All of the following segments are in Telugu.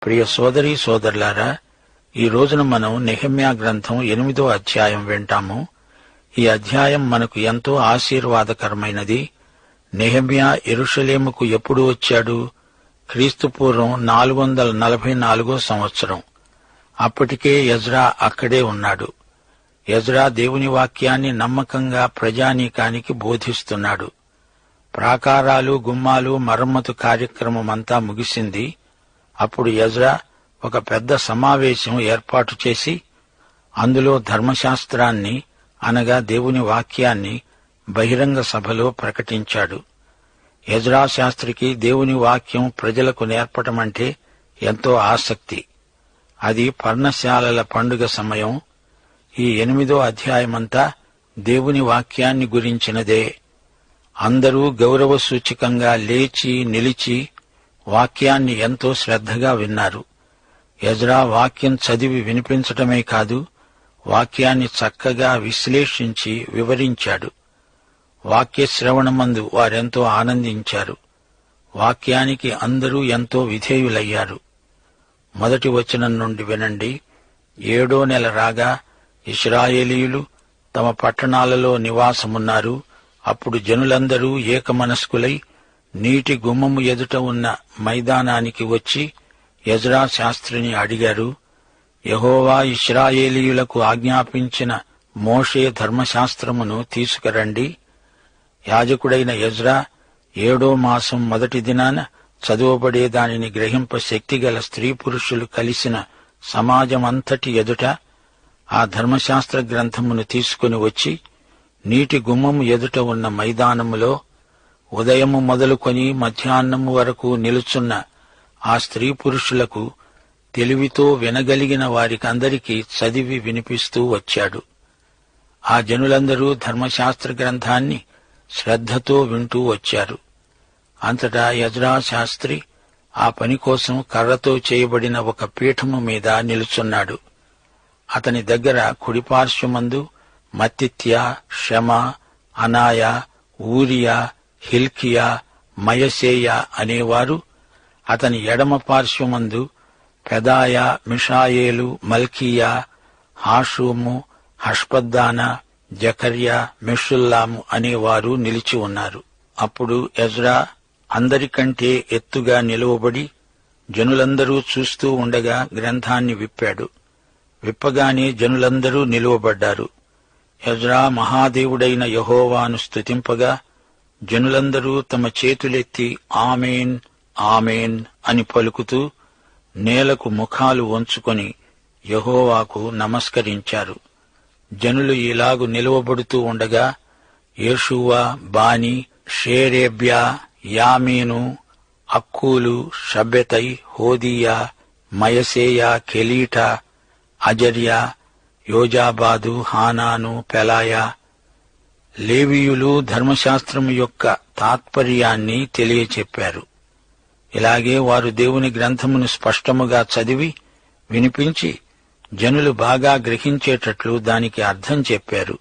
ప్రియ సోదరీ సోదరులారా, ఈ రోజున మనం నెహెమ్యా గ్రంథం 8వ అధ్యాయం వింటాము. ఈ అధ్యాయం మనకు ఎంతో ఆశీర్వాదకరమైనది. నెహెమ్యా యెరూషలేముకు ఎప్పుడు వచ్చాడు? క్రీస్తుపూర్వం 444 సంవత్సరం. అప్పటికే ఎజ్రా అక్కడే ఉన్నాడు. ఎజ్రా దేవుని వాక్యాన్ని నమ్మకంగా ప్రజానీకానికి బోధిస్తున్నాడు. ప్రాకారాలు, గుమ్మాలు మరమ్మతు కార్యక్రమమంతా ముగిసింది. అప్పుడు ఎజ్రా ఒక పెద్ద సమావేశం ఏర్పాటు చేసి అందులో ధర్మశాస్త్రాన్ని అనగా దేవుని వాక్యాన్ని బహిరంగ సభలో ప్రకటించాడు. ఎజ్రా శాస్త్రికి దేవుని వాక్యం ప్రజలకు నేర్పటమంటే ఎంతో ఆసక్తి. అది పర్ణశాలల పండుగ సమయం. ఈ 8వ అధ్యాయమంతా దేవుని వాక్యాన్ని గురించినదే. అందరూ గౌరవ సూచకంగా లేచి నిలిచి వాక్యాన్ని ఎంతో శ్రద్ధగా విన్నారు. ఎజ్రా వాక్యం చదివి వినిపించటమే కాదు, వాక్యాన్ని చక్కగా విశ్లేషించి వివరించాడు. వాక్య శ్రవణమందు వారెంతో ఆనందించారు. వాక్యానికి అందరూ ఎంతో విధేయులయ్యారు. మొదటి వచనం నుండి వినండి. 7వ నెల రాగా ఇశ్రాయేలీయులు తమ పట్టణాలలో నివాసమున్నారు. అప్పుడు జనులందరూ ఏకమనస్కులై నీటి గుమ్మము ఎదుట ఉన్న మైదానానికి వచ్చి ఎజ్రా శాస్త్రిని అడిగారు, యెహోవా ఇశ్రాయేలీయులకు ఆజ్ఞాపించిన మోషే ధర్మశాస్త్రమును తీసుకురండి. యాజకుడైన ఎజ్రా 7వ మాసం మొదటి దినాన చదువబడే దానిని గ్రహింప శక్తిగల స్త్రీ పురుషులు కలిసిన సమాజమంతటి ఎదుట ఆ ధర్మశాస్త్ర గ్రంథమును తీసుకుని వచ్చి నీటి గుమ్మము ఎదుట ఉన్న మైదానములో ఉదయము మొదలుకొని మధ్యాహ్నము వరకు నిలుచున్న ఆ స్త్రీ పురుషులకు తెలివితో వినగలిగిన వారికందరికీ చదివి వినిపిస్తూ వచ్చాడు. ఆ జనులందరూ ధర్మశాస్త్ర గ్రంథాన్ని శ్రద్ధతో వింటూ వచ్చారు. అంతటా ఎజ్రా శాస్త్రి ఆ పని కోసం కర్రతో చేయబడిన ఒక పీఠము మీద నిలుచున్నాడు. అతని దగ్గర కుడిపార్శ్వమందు మత్తిత్యా, షమా, అనాయా, ఊరియా, హిల్కియా, మయసేయ అనేవారు, అతని ఎడమ పార్శ్వమందు పెదాయా, మిషాయేలు, మల్కీయా, హాషూము, హష్పద్దానా, జకర్యా, మెషుల్లాము అనేవారు నిలిచి ఉన్నారు. అప్పుడు ఎజ్రా అందరికంటే ఎత్తుగా నిలువబడి జనులందరూ చూస్తూ ఉండగా గ్రంథాన్ని విప్పాడు. విప్పగానే జనులందరూ నిలువబడ్డారు. ఎజ్రా మహాదేవుడైన యెహోవాను స్తుతింపగా జనులందరూ తమ చేతులెత్తి ఆమేన్ ఆమేన్ అని పలుకుతూ నేలకు ముఖాలు వంచుకొని యెహోవాకు నమస్కరించారు. జనులు ఇలాగు నిలువబడుతూ ఉండగా యేషూవా, బానీ, షేరేబ్యా, యామీను, అక్కూలు, షబ్బెతై, హోదీయా, మయసేయ, కెలీటా, అజర్యా, యోజాబాదు, హానాను, పెలాయా, లేవీయులు ధర్మశాస్త్రము యొక్క తాత్పర్యాన్ని తెలియచెప్పారు. ఇలాగే వారు దేవుని గ్రంథమును స్పష్టముగా చదివి వినిపించి జనులు బాగా గ్రహించేటట్లు దానికి అర్థం చెప్పారు.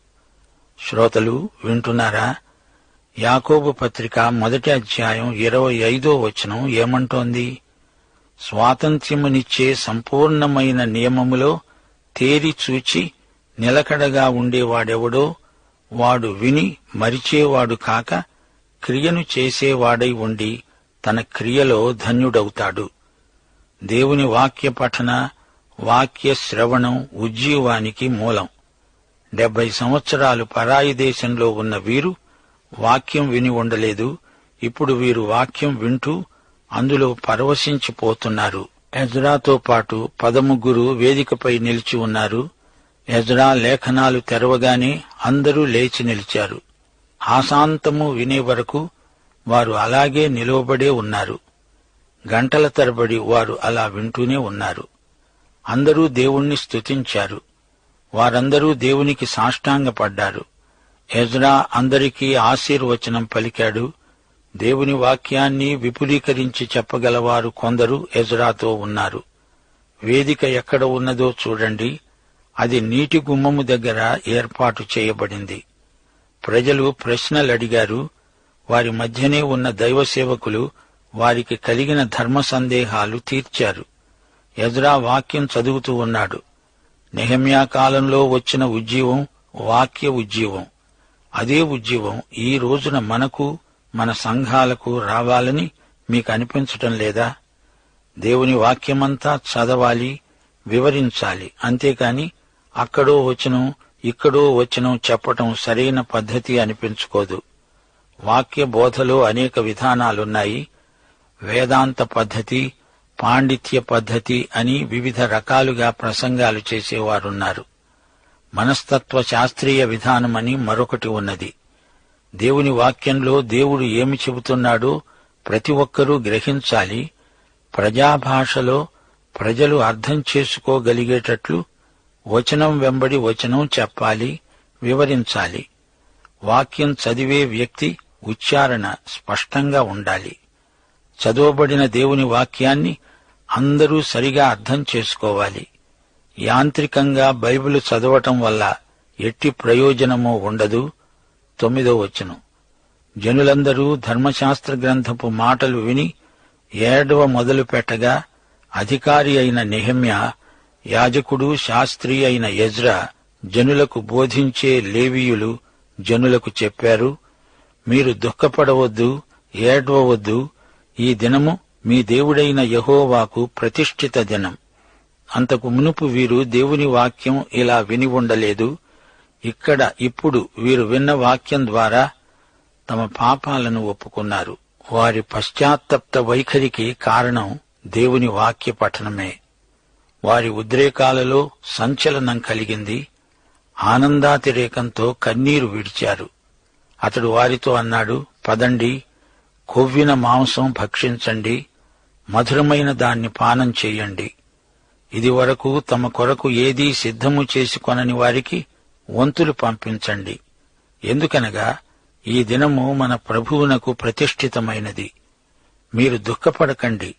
శ్రోతలు వింటున్నారా? యాకోబు పత్రిక మొదటి అధ్యాయం 25వ వచనం ఏమంటోంది? స్వాతంత్ర్యమునిచ్చే సంపూర్ణమైన నియమములో తేరి చూచి నిలకడగా ఉండేవాడెవడో వాడు విని మరిచేవాడు కాక క్రియను చేసేవాడై ఉండి తన క్రియలో ధన్యుడవుతాడు. దేవుని వాక్య పఠన, వాక్య శ్రవణం ఉజ్జీవానికి మూలం. 70 సంవత్సరాలు పరాయి దేశంలో ఉన్న వీరు వాక్యం విని ఉండలేదు. ఇప్పుడు వీరు వాక్యం వింటూ అందులో పరవశించిపోతున్నారు. ఎజ్రాతో పాటు 13 వేదికపై నిలిచి ఉన్నారు. ఎజ్రా లేఖనాలు తెరవగానే అందరూ లేచి నిలిచారు. ఆశాంతము వినే వరకు వారు అలాగే నిలువబడే ఉన్నారు. గంటల తరబడి వారు అలా వింటూనే ఉన్నారు. అందరూ దేవుణ్ణి స్తుతించారు. వారందరూ దేవునికి సాష్టాంగపడ్డారు. ఎజ్రా అందరికీ ఆశీర్వచనం పలికాడు. దేవుని వాక్యాన్ని విపులీకరించి చెప్పగలవారు కొందరు ఎజ్రాతో ఉన్నారు. వేదిక ఎక్కడ ఉన్నదో చూడండి. అది నీటి గుమ్మము దగ్గర ఏర్పాటు చేయబడింది. ప్రజలు ప్రశ్నలడిగారు. వారి మధ్యనే ఉన్న దైవ సేవకులు వారికి కలిగిన ధర్మ సందేహాలు తీర్చారు. ఎజ్రా వాక్యం చదువుతూ ఉన్నాడు. నెహెమ్యా కాలంలో వచ్చిన ఉజ్జీవం వాక్య ఉజ్జీవం. అదే ఉజ్జీవం ఈ రోజున మనకు, మన సంఘాలకు రావాలని మీకు అనిపించటం లేదా? దేవుని వాక్యమంతా చదవాలి, వివరించాలి. అంతేకాని అక్కడో వచనం, ఇక్కడో వచనం చెప్పటం సరైన పద్ధతి అనిపించుకోదు. వాక్య బోధలో అనేక విధానాలున్నాయి. వేదాంత పద్ధతి, పాండిత్య పద్ధతి అని వివిధ రకాలుగా ప్రసంగాలు చేసేవారున్నారు. మనస్తత్వ శాస్త్రీయ విధానమని మరొకటి ఉన్నది. దేవుని వాక్యంలో దేవుడు ఏమి చెబుతున్నాడో ప్రతి ఒక్కరూ గ్రహించాలి. ప్రజాభాషలో ప్రజలు అర్థం చేసుకోగలిగేటట్లు వచనం వెంబడి వచనం చెప్పాలి, వివరించాలి. వాక్యం చదివే వ్యక్తి ఉచ్చారణ స్పష్టంగా ఉండాలి. చదవబడిన దేవుని వాక్యాన్ని అందరూ సరిగా అర్థం చేసుకోవాలి. యాంత్రికంగా బైబిల్ చదవటం వల్ల ఎట్టి ప్రయోజనమూ ఉండదు. 9వ వచనం, జనులందరూ ధర్మశాస్త్ర గ్రంథపు మాటలు విని ఏడవ మొదలు పెట్టగా అధికారి అయిన నెహెమ్యా, యాజకుడు, శాస్త్రి అయిన ఎజ్రా, జనులకు బోధించే లేవీయులు జనులకు చెప్పారు, మీరు దుఃఖపడవద్దు, ఏడ్వవద్దు. ఈ దినము మీ దేవుడైన యెహోవాకు ప్రతిష్ఠిత దినం. అంతకు మునుపు వీరు దేవుని వాక్యం ఇలా విని ఉండలేదు. ఇక్కడ ఇప్పుడు వీరు విన్న వాక్యం ద్వారా తమ పాపాలను ఒప్పుకున్నారు. వారి పశ్చాత్తప్త వైఖరికి కారణం దేవుని వాక్య పఠనమే. వారి ఉద్రేకాలలో సంచలనం కలిగింది. ఆనందాతిరేకంతో కన్నీరు విడిచారు. అతడు వారితో అన్నాడు, పదండి, కొవ్విన మాంసం భక్షించండి, మధురమైన దాన్ని పానం చెయ్యండి. ఇది వరకు తమ కొరకు ఏదీ సిద్ధము చేసుకొనని వారికి వంతులు పంపించండి. ఎందుకనగా ఈ దినము మన ప్రభువునకు ప్రతిష్ఠితమైనది. మీరు దుఃఖపడకండి.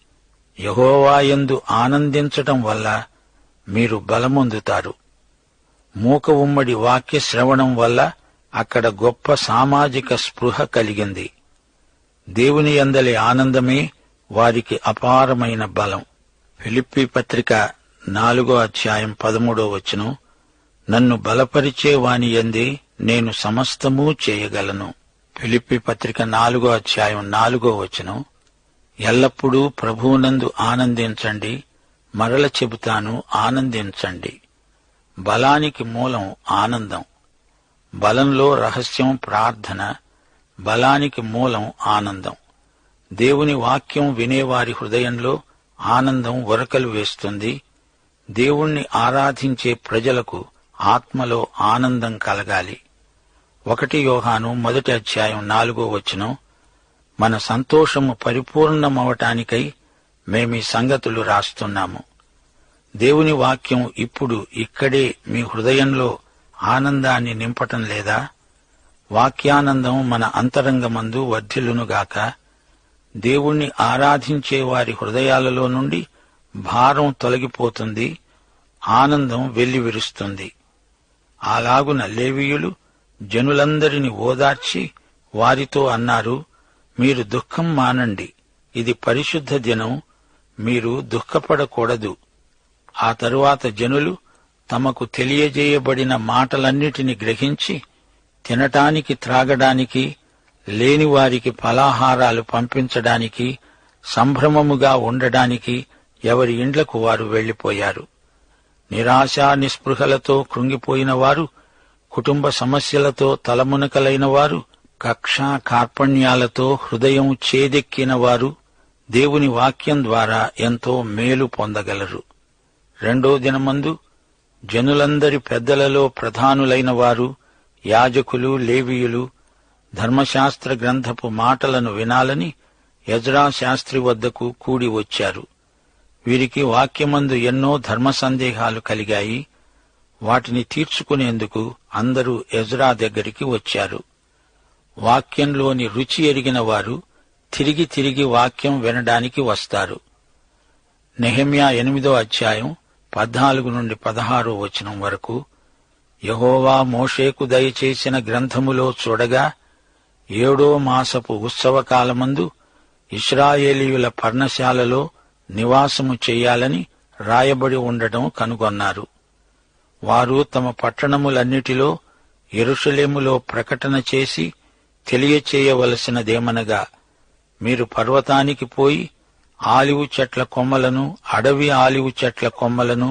యెహోవాయందు ఆనందించటం వల్ల మీరు బలమొందుతారు. మూక ఉమ్మడి వాక్య శ్రవణం వల్ల అక్కడ గొప్ప సామాజిక స్పృహ కలిగింది. దేవుని యందలి ఆనందమే వారికి అపారమైన బలం. ఫిలిప్పీ పత్రిక 4వ అధ్యాయం 13వ వచనం, నన్ను బలపరిచే వాని యందే నేను సమస్తమూ చేయగలను. ఫిలిప్పీ పత్రిక 4వ అధ్యాయం 4వ వచనం, ఎల్లప్పుడూ ప్రభువునందు ఆనందించండి. మరల చెబుతాను, ఆనందించండి. బలానికి మూలం ఆనందం. బలంలో రహస్యం ప్రార్థన. బలానికి మూలం ఆనందం. దేవుని వాక్యం వినేవారి హృదయంలో ఆనందం ఉరకలు వేస్తుంది. దేవుణ్ణి ఆరాధించే ప్రజలకు ఆత్మలో ఆనందం కలగాలి. 1 యోహాను 1వ అధ్యాయం 4వ వచనం, మన సంతోషము పరిపూర్ణమవటానికై మేమీ సంగతులు రాస్తున్నాము. దేవుని వాక్యం ఇప్పుడు ఇక్కడే మీ హృదయంలో ఆనందాన్ని నింపటం లేదా? వాక్యానందం మన అంతరంగమందు వర్ధిల్లునుగాక. దేవుణ్ణి ఆరాధించే వారి హృదయాలలో నుండి భారం తొలగిపోతుంది, ఆనందం వెల్లివిరుస్తుంది. అలాగున లేవీయులు జనులందరినీ ఓదార్చి వారితో అన్నారు, మీరు దుఃఖం మానండి, ఇది పరిశుద్ధ దినం, మీరు దుఃఖపడకూడదు. ఆ తరువాత జనులు తమకు తెలియజేయబడిన మాటలన్నిటిని గ్రహించి తినటానికి, త్రాగడానికి, లేనివారికి ఫలాహారాలు పంపించడానికి, సంభ్రమముగా ఉండడానికి ఎవరి ఇండ్లకు వారు వెళ్లిపోయారు. నిరాశా నిస్పృహలతో కృంగిపోయిన వారు, కుటుంబ సమస్యలతో తలమునకలైన వారు, కక్షా కార్పణ్యాలతో హృదయం చేదెక్కిన వారు దేవుని వాక్యం ద్వారా ఎంతో మేలు పొందగలరు. 2వ దినమందు జనులందరి పెద్దలలో ప్రధానులైన వారు, యాజకులు, లేవీయులు ధర్మశాస్త్ర గ్రంథపు మాటలను వినాలని ఎజ్రా శాస్త్రి వద్దకు కూడి వచ్చారు. వీరికి వాక్యమందు ఎన్నో ధర్మ సందేహాలు కలిగాయి. వాటిని తీర్చుకునేందుకు అందరూ ఎజ్రా దగ్గరికి వచ్చారు. వాక్యంలోని రుచి ఎరిగిన వారు తిరిగి తిరిగి వాక్యం వినడానికి వస్తారు. నెహెమ్యా 8వ అధ్యాయం 14 నుండి 16వ వచనం వరకు, యెహోవా మోషేకు దయచేసిన గ్రంథములో చూడగా 7వ మాసపు ఉత్సవకాలమందు ఇశ్రాయేలీయుల పర్ణశాలలో నివాసము చెయ్యాలని రాయబడి ఉండటం కనుగొన్నారు. వారు తమ పట్టణములన్నిటిలో యెరూషలేములో ప్రకటన చేసి తెలియచేయవలసినదేమనగా, మీరు పర్వతానికి పోయి ఆలివు చెట్ల కొమ్మలను, అడవి ఆలివు చెట్ల కొమ్మలను,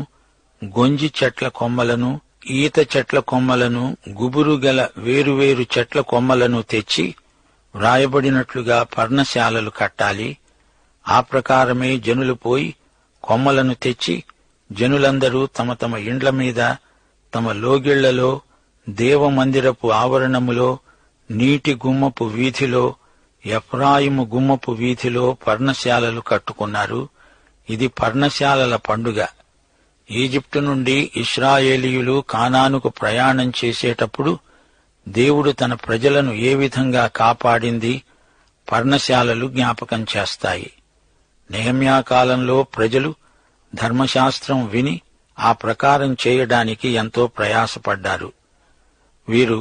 గొంజి చెట్ల కొమ్మలను, ఈత చెట్ల కొమ్మలను, గుబురు గల వేరువేరు చెట్ల కొమ్మలను తెచ్చి వ్రాయబడినట్లుగా పర్ణశాలలు కట్టాలి. ఆ ప్రకారమే జనులు పోయి కొమ్మలను తెచ్చి జనులందరూ తమ తమ ఇండ్ల మీద, తమ లోగిళ్లలో, దేవమందిరపు ఆవరణములో, నీటి గుమ్మపు వీధిలో, ఎఫ్రాయిము గుమ్మపు వీధిలో పర్ణశాలలు కట్టుకున్నారు. ఇది పర్ణశాలల పండుగ. ఈజిప్టు నుండి ఇశ్రాయేలీయులు కానానుకు ప్రయాణం చేసేటప్పుడు దేవుడు తన ప్రజలను ఏ విధంగా కాపాడింది పర్ణశాలలు జ్ఞాపకం చేస్తాయి. నెహెమ్యా కాలంలో ప్రజలు ధర్మశాస్త్రం విని ఆ ప్రకారం చేయడానికి ఎంతో ప్రయాసపడ్డారు. వీరు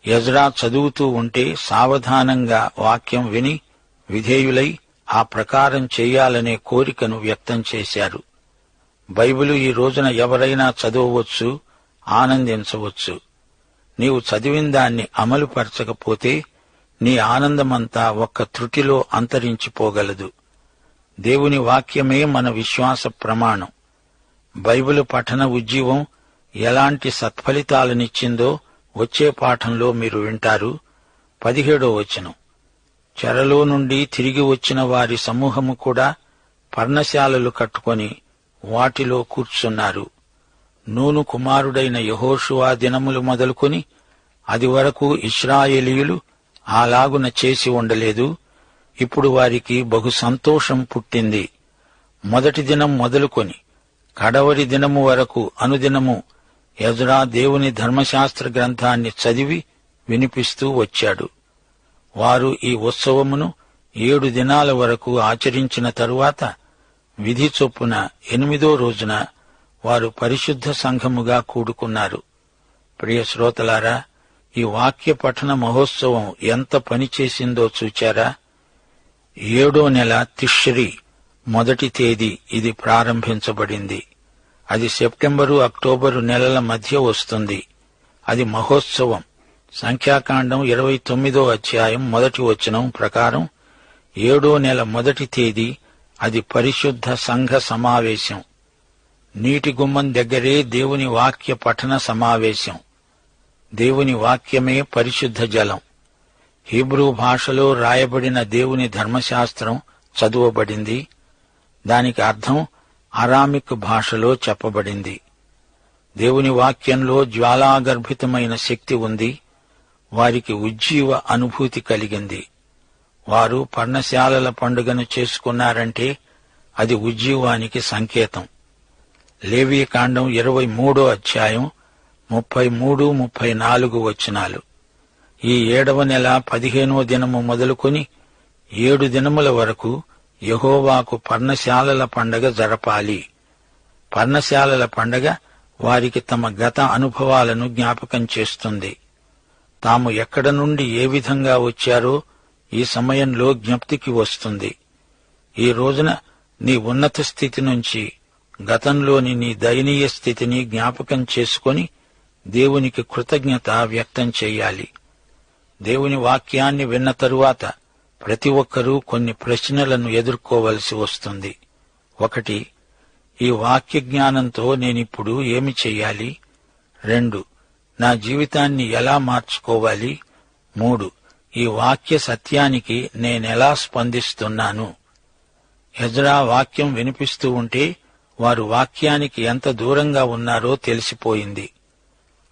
ఎజ్రా చదువుతూ ఉంటే సావధానంగా వాక్యం విని విధేయులై ఆ ప్రకారం చేయాలనే కోరికను వ్యక్తం చేశారు. బైబిలు ఈ రోజున ఎవరైనా చదవవచ్చు, ఆనందించవచ్చు. నీవు చదివిన దాన్ని అమలుపరచకపోతే నీ ఆనందమంతా ఒక్క త్రుటిలో అంతరించిపోగలదు. దేవుని వాక్యమే మన విశ్వాస ప్రమాణం. బైబిలు పఠన ఉజ్జీవం ఎలాంటి సత్ఫలితాలనిచ్చిందో వచ్చే పాఠంలో మీరు వింటారు. 17వ వచనం, చెరలో నుండి తిరిగి వచ్చిన వారి సమూహము కూడా పర్ణశాలలు కట్టుకొని వాటిలో కూర్చున్నారు. నూను కుమారుడైన యెహోషువ దినములు మొదలుకొని అది వరకు ఇశ్రాయేలీయులు అలాగున చేసి ఉండలేదు. ఇప్పుడు వారికి బహు సంతోషం పుట్టింది. మొదటి దినం మొదలుకొని కడవరి దినము వరకు అనుదినము ఎజ్రా దేవుని ధర్మశాస్త్ర గ్రంథాన్ని చదివి వినిపిస్తూ వచ్చాడు. వారు ఈ ఉత్సవమును 7 దినాల వరకు ఆచరించిన తరువాత విధి చొప్పున 8వ రోజున వారు పరిశుద్ధ సంఘముగా కూడుకున్నారు. ప్రియ శ్రోతలారా, ఈ వాక్య పఠన మహోత్సవం ఎంత పనిచేసిందో చూచారా? 7వ నెల తిష్రీ మొదటి తేదీ ఇది ప్రారంభించబడింది. అది సెప్టెంబరు, అక్టోబరు నెలల మధ్య వస్తుంది. అది మహోత్సవం. సంఖ్యాకాండం 29వ అధ్యాయం 1వ వచనం ప్రకారం 7వ నెల మొదటి తేదీ అది పరిశుద్ధ సంఘ సమావేశం. నీటి గుమ్మం దగ్గరే దేవుని వాక్య పఠన సమావేశం. దేవుని వాక్యమే పరిశుద్ధ జలం. హీబ్రూ భాషలో రాయబడిన దేవుని ధర్మశాస్త్రం చదువబడింది. దానికి అర్థం అరామిక్ భాషలో చెప్పబడింది. దేవుని వాక్యంలో జ్వాలాగర్భితమైన శక్తి ఉంది. వారికి ఉజ్జీవ అనుభూతి కలిగింది. వారు పర్ణశాలల పండుగను చేసుకున్నారంటే అది ఉజ్జీవానికి సంకేతం. లేవీకాండం 23వ అధ్యాయం 33, 34 వచనాలు. ఈ 7వ నెల 15వ దినము మొదలుకొని 7 దినముల వరకు యెహోవాకు పర్ణశాలల పండగ జరపాలి. పర్ణశాలల పండగ వారికి తమ గత అనుభవాలను జ్ఞాపకం చేస్తుంది. తాము ఎక్కడ నుండి ఏ విధంగా వచ్చారో ఈ సమయంలో జ్ఞప్తికి వస్తుంది. ఈ రోజున నీ ఉన్నత స్థితి నుంచి గతంలోని నీ దయనీయ స్థితిని జ్ఞాపకం చేసుకొని దేవునికి కృతజ్ఞత వ్యక్తం చెయ్యాలి. దేవుని వాక్యాన్ని విన్న తరువాత ప్రతి ఒక్కరూ కొన్ని ప్రశ్నలను ఎదుర్కోవలసి వస్తుంది. 1. ఈ వాక్య జ్ఞానంతో నేనిప్పుడు ఏమి చెయ్యాలి? 2. నా జీవితాన్ని ఎలా మార్చుకోవాలి? 3. ఈ వాక్య సత్యానికి నేనెలా స్పందిస్తున్నాను? ఎజ్రా వాక్యం వినిపిస్తూ ఉంటే వారు వాక్యానికి ఎంత దూరంగా ఉన్నారో తెలిసిపోయింది.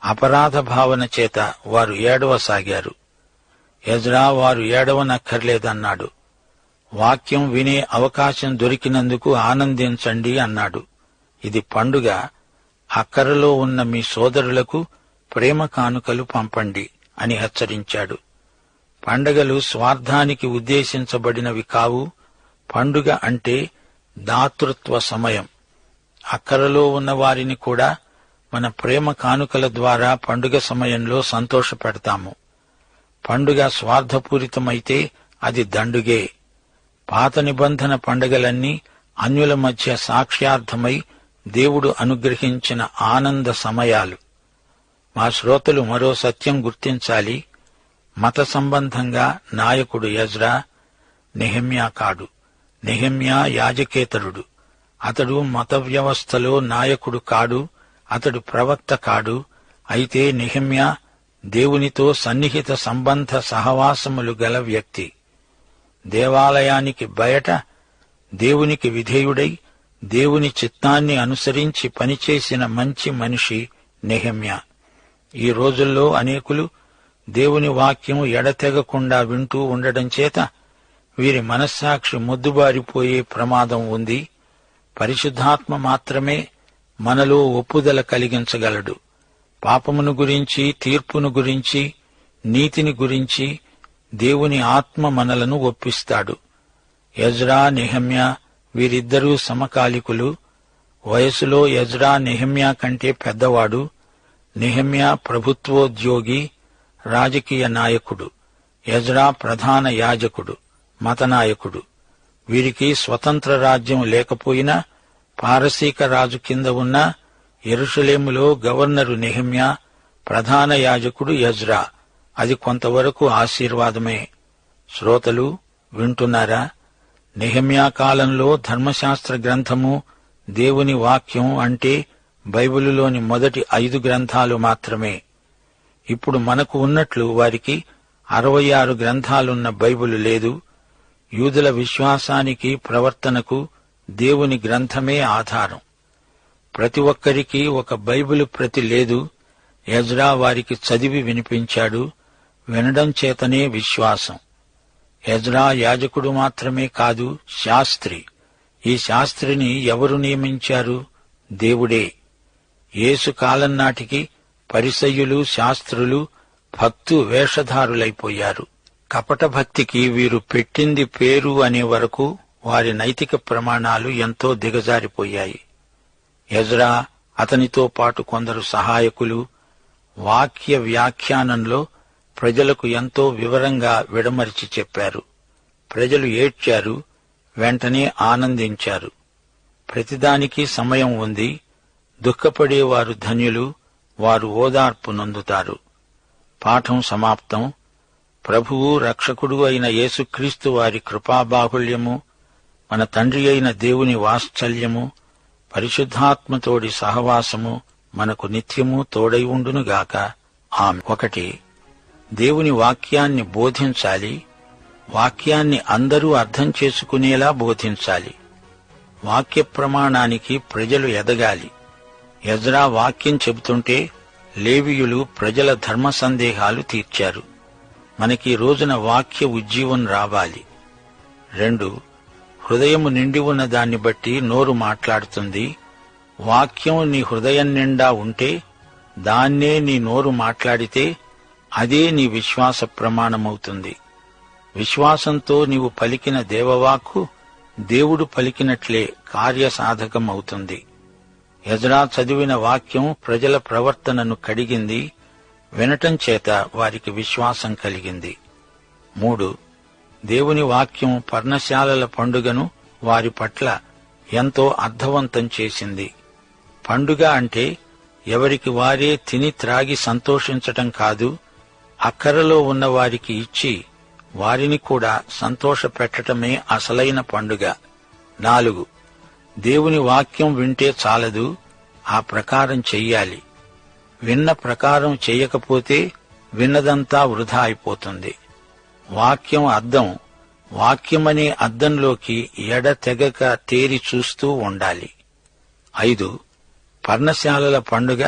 అపరాధ భావన చేత వారు ఏడవసాగారు. ఎజ్రా వారు ఏడవనక్కర్లేదన్నాడు. వాక్యం వినే అవకాశం దొరికినందుకు ఆనందించండి అన్నాడు. ఇది పండుగ. అక్కరలో ఉన్న మీ సోదరులకు ప్రేమ కానుకలు పంపండి అని హెచ్చరించాడు. పండగలు స్వార్థానికి ఉద్దేశించబడినవి కావు. పండుగ అంటే దాతృత్వ సమయం. అక్కరలో ఉన్న వారిని కూడా మన ప్రేమ కానుకల ద్వారా పండుగ సమయంలో సంతోషపెడతాము. పండుగ స్వార్థపూరితమైతే అది దండుగే. పాత నిబంధన పండుగలన్నీ అన్యుల మధ్య సాక్ష్యార్థమై దేవుడు అనుగ్రహించిన ఆనంద సమయాలు. మా శ్రోతలు మరో సత్యం గుర్తించాలి. మత సంబంధంగా నాయకుడు ఎజ్రా, నెహెమ్యా కాడు. నెహెమ్యా యాజకేతరుడు. అతడు మత వ్యవస్థలో నాయకుడు కాడు, అతడు ప్రవక్త కాడు. అయితే నెహెమ్యా దేవునితో సన్నిహిత సంబంధ సహవాసములు గల వ్యక్తి. దేవాలయానికి బయట దేవునికి విధేయుడై దేవుని చిత్తాన్ని అనుసరించి పనిచేసిన మంచి మనిషి నెహెమ్యా. ఈ రోజుల్లో అనేకులు దేవుని వాక్యం ఎడతెగకుండా వింటూ ఉండడం చేత వీరి మనస్సాక్షి మొద్దుబారిపోయే ప్రమాదం ఉంది. పరిశుద్ధాత్మ మాత్రమే మనలో ఒప్పుదల కలిగించగలడు. పాపమును గురించి, తీర్పును గురించి, నీతిని గురించి దేవుని ఆత్మ మనలను ఒప్పిస్తాడు. ఎజ్రా, నెహెమ్యా వీరిద్దరూ సమకాలికులు. వయసులో ఎజ్రా నెహెమ్యా కంటే పెద్దవాడు. నెహెమ్యా ప్రభుత్వోద్యోగి, రాజకీయ నాయకుడు. ఎజ్రా ప్రధాన యాజకుడు, మతనాయకుడు. వీరికి స్వతంత్ర రాజ్యం లేకపోయినా పారసీక రాజు కింద ఉన్న యెరూషలేములో గవర్నరు నెహెమ్యా, ప్రధాన యాజకుడు ఎజ్రా. అది కొంతవరకు ఆశీర్వాదమే. శ్రోతలు వింటున్నారా? నెహెమ్యా కాలంలో ధర్మశాస్త్ర గ్రంథము, దేవుని వాక్యం అంటే బైబిలులోని మొదటి 5 గ్రంథాలు మాత్రమే. ఇప్పుడు మనకు ఉన్నట్లు వారికి 66 గ్రంథాలున్న బైబిలు లేదు. యూదుల విశ్వాసానికి, ప్రవర్తనకు దేవుని గ్రంథమే ఆధారం. ప్రతి ఒక్కరికి ఒక బైబిలు ప్రతి లేదు. ఎజ్రా వారికి చదివి వినిపించాడు. వినడం చేతనే విశ్వాసం. ఎజ్రా యాజకుడు మాత్రమే కాదు, శాస్త్రి. ఈ శాస్త్రిని ఎవరు నియమించారు? దేవుడే. యేసు కాలం నాటికి పరిసయ్యులు, శాస్త్రులు భక్తు వేషధారులైపోయారు. కపట భక్తికి వీరు పెట్టింది పేరు అనే వరకు వారి నైతిక ప్రమాణాలు ఎంతో దిగజారిపోయాయి. ఎజ్రా, అతనితో పాటు కొందరు సహాయకులు వాక్య వ్యాఖ్యానంలో ప్రజలకు ఎంతో వివరంగా విడమరిచి చెప్పారు. ప్రజలు ఏడ్చారు, వెంటనే ఆనందించారు. ప్రతిదానికి సమయం ఉంది. దుఃఖపడేవారు ధన్యులు, వారు ఓదార్పు నొందుతారు. పాఠం సమాప్తం. ప్రభువు, రక్షకుడు అయిన యేసుక్రీస్తు వారి కృపాబాహుళ్యము, మన తండ్రి అయిన దేవుని వాత్సల్యము, పరిశుద్ధాత్మతోడి సహవాసము మనకు నిత్యము తోడై ఉండునుగాక. ఆమెన్. 1. దేవుని వాక్యాన్ని బోధించాలి. వాక్యాన్ని అందరూ అర్థం చేసుకునేలా బోధించాలి. వాక్య ప్రమాణానికి ప్రజలు ఎదగాలి. ఎజ్రా వాక్యం చెబుతుంటే లేవీయులు ప్రజల ధర్మ సందేహాలు తీర్చారు. మనకి రోజున వాక్య ఉజ్జీవం రావాలి. 2. హృదయము నిండి ఉన్న దాన్ని బట్టి నోరు మాట్లాడుతుంది. వాక్యం నీ హృదయం నిండా ఉంటే, దాన్నే నీ నోరు మాట్లాడితే అదే నీ విశ్వాస ప్రమాణమవుతుంది. విశ్వాసంతో నీవు పలికిన దేవవాక్కు దేవుడు పలికినట్లే కార్యసాధకమవుతుంది. ఎజ్రా చదివిన వాక్యం ప్రజల ప్రవర్తనను కడిగింది. వినటం చేత వారికి విశ్వాసం కలిగింది. 3. దేవుని వాక్యం పర్ణశాలల పండుగను వారి పట్ల ఎంతో అర్థవంతం చేసింది. పండుగ అంటే ఎవరికి వారే తిని త్రాగి సంతోషించటం కాదు, అక్కరలో ఉన్న వారికి ఇచ్చి వారిని కూడా సంతోషపెట్టటమే అసలైన పండుగ. 4. దేవుని వాక్యం వింటే చాలదు, ఆ ప్రకారం చెయ్యాలి. విన్న ప్రకారం చెయ్యకపోతే విన్నదంతా వృధా అయిపోతుంది. వాక్యం అద్దం. వాక్యమనే అద్దంలోకి ఎడతెగక తేరి చూస్తూ ఉండాలి. 5. పర్ణశాలల పండుగ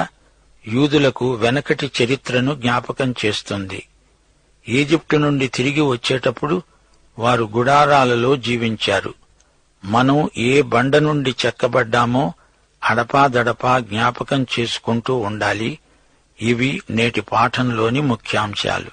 యూదులకు వెనకటి చరిత్రను జ్ఞాపకం చేస్తుంది. ఈజిప్టు నుండి తిరిగి వచ్చేటప్పుడు వారు గుడారాలలో జీవించారు. మనం ఏ బండ నుండి చెక్కబడ్డామో అడపాదడపా జ్ఞాపకం చేసుకుంటూ ఉండాలి. ఇవి నేటి పాఠంలోని ముఖ్యాంశాలు.